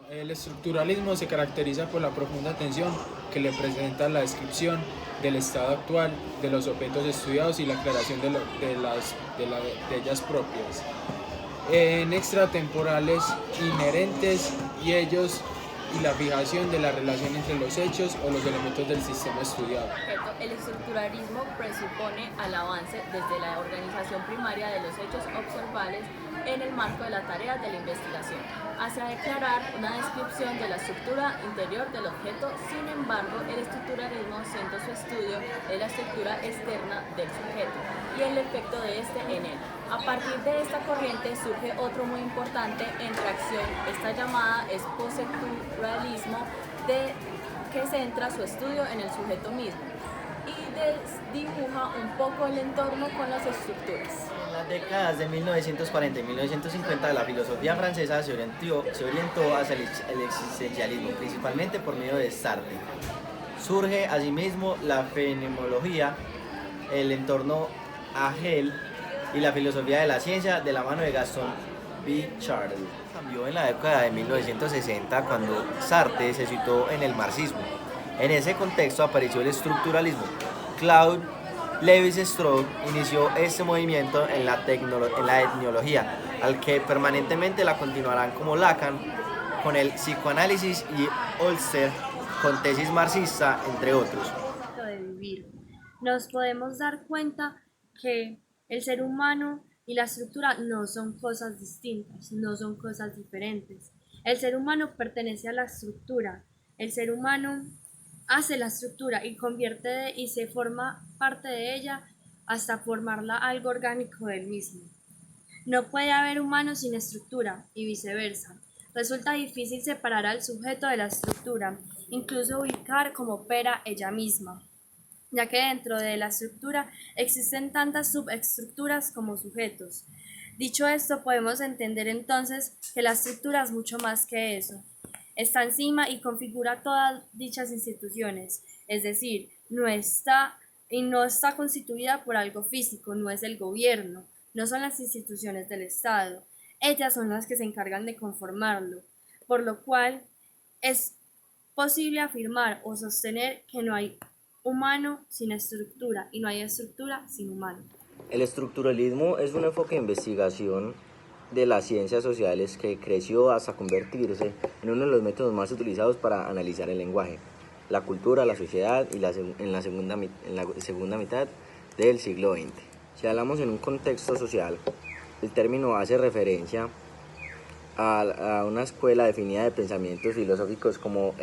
El estructuralismo se caracteriza por la profunda atención que le presenta la descripción del estado actual de los objetos estudiados y la aclaración de ellas propias, en extratemporales inherentes y ellos y la fijación de la relación entre los hechos o los elementos del sistema estudiado. Perfecto. El estructuralismo presupone al avance desde la organización primaria de los hechos observables en el marco de la tarea de la investigación, hacia declarar una descripción de la estructura interior del objeto. Sin embargo, el estructuralismo centra su estudio de la estructura externa del sujeto y el efecto de este en él. A partir de esta corriente surge otro muy importante en reacción, esta llamada es postestructuralismo, que centra su estudio en el sujeto mismo y desdibuja un poco el entorno con las estructuras. En las décadas de 1940 y 1950 la filosofía francesa se orientó hacia el existencialismo, principalmente por medio de Sartre. Surge asimismo la fenomenología, el entorno Hegel y la filosofía de la ciencia de la mano de Gaston Bichat. Cambió en la década de 1960 cuando Sartre se situó en el marxismo. En ese contexto apareció el estructuralismo. Claude Lévi-Strauss inició este movimiento en la etnología, al que permanentemente la continuarán como Lacan con el psicoanálisis y Husserl con tesis marxista, entre otros. De vivir. Nos podemos dar cuenta que el ser humano y la estructura no son cosas distintas, no son cosas diferentes. El ser humano pertenece a la estructura. El ser humano hace la estructura y y se forma parte de ella hasta formarla algo orgánico del mismo. No puede haber humano sin estructura y viceversa. Resulta difícil separar al sujeto de la estructura, incluso ubicar como opera ella misma, ya que dentro de la estructura existen tantas subestructuras como sujetos. Dicho esto, podemos entender entonces que la estructura es mucho más que eso. Está encima y configura todas dichas instituciones, es decir, no está constituida por algo físico, no es el gobierno, no son las instituciones del Estado, ellas son las que se encargan de conformarlo, por lo cual es posible afirmar o sostener que no hay humano sin estructura y no hay estructura sin humano. El estructuralismo es un enfoque de investigación de las ciencias sociales que creció hasta convertirse en uno de los métodos más utilizados para analizar el lenguaje, la cultura, la sociedad y en la segunda mitad del siglo XX. Si hablamos en un contexto social, el término hace referencia a una escuela definida de pensamientos filosóficos como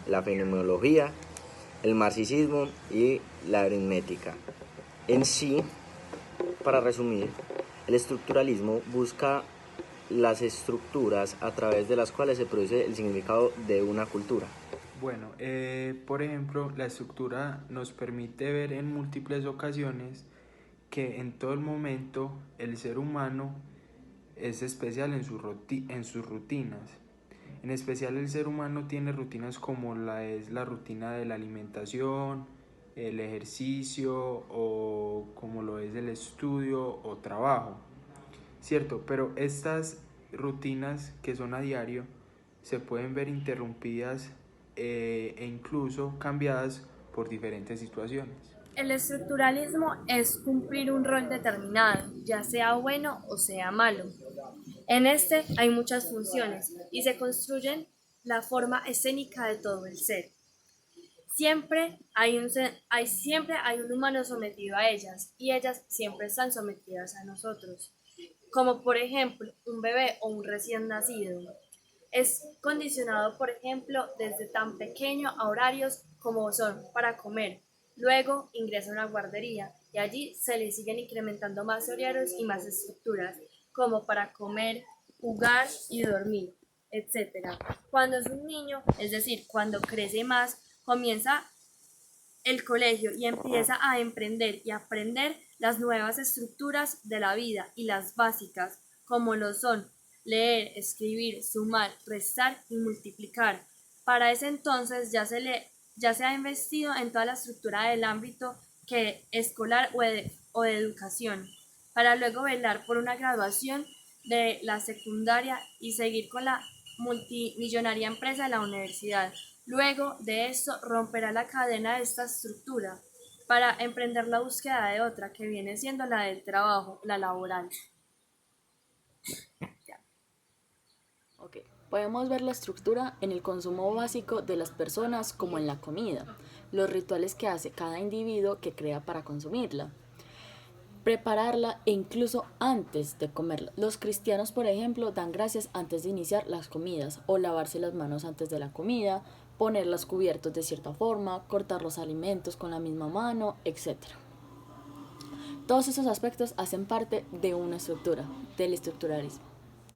la fenomenología, el marxismo y la aritmética. En sí, para resumir, el estructuralismo busca las estructuras a través de las cuales se produce el significado de una cultura. Bueno, por ejemplo, la estructura nos permite ver en múltiples ocasiones que en todo el momento el ser humano es especial en sus rutinas. En especial el ser humano tiene rutinas como es la rutina de la alimentación, el ejercicio o como lo es el estudio o trabajo, ¿cierto? Pero estas rutinas que son a diario se pueden ver interrumpidas e incluso cambiadas por diferentes situaciones. El estructuralismo es cumplir un rol determinado, ya sea bueno o sea malo. En este hay muchas funciones y se construyen la forma escénica de todo el ser. Siempre hay un humano sometido a ellas y ellas siempre están sometidas a nosotros, como por ejemplo un bebé o un recién nacido. Es condicionado, por ejemplo, desde tan pequeño a horarios como son para comer. Luego ingresa a una guardería y allí se le siguen incrementando más horarios y más estructuras, como para comer, jugar y dormir, etcétera. Cuando es un niño, es decir, cuando crece más, comienza el colegio y empieza a emprender y aprender las nuevas estructuras de la vida y las básicas, como lo son leer, escribir, sumar, restar y multiplicar. Para ese entonces ya se ha investido en toda la estructura del ámbito escolar o de educación, para luego velar por una graduación de la secundaria y seguir con la multimillonaria empresa de la universidad. Luego de esto romperá la cadena de esta estructura para emprender la búsqueda de otra, que viene siendo la del trabajo, la laboral. Ok. Podemos ver la estructura en el consumo básico de las personas como en la comida, los rituales que hace cada individuo que crea para consumirla, prepararla e incluso antes de comerla. Los cristianos, por ejemplo, dan gracias antes de iniciar las comidas o lavarse las manos antes de la comida, poner los cubiertos de cierta forma, cortar los alimentos con la misma mano, etc. Todos esos aspectos hacen parte de una estructura, del estructuralismo.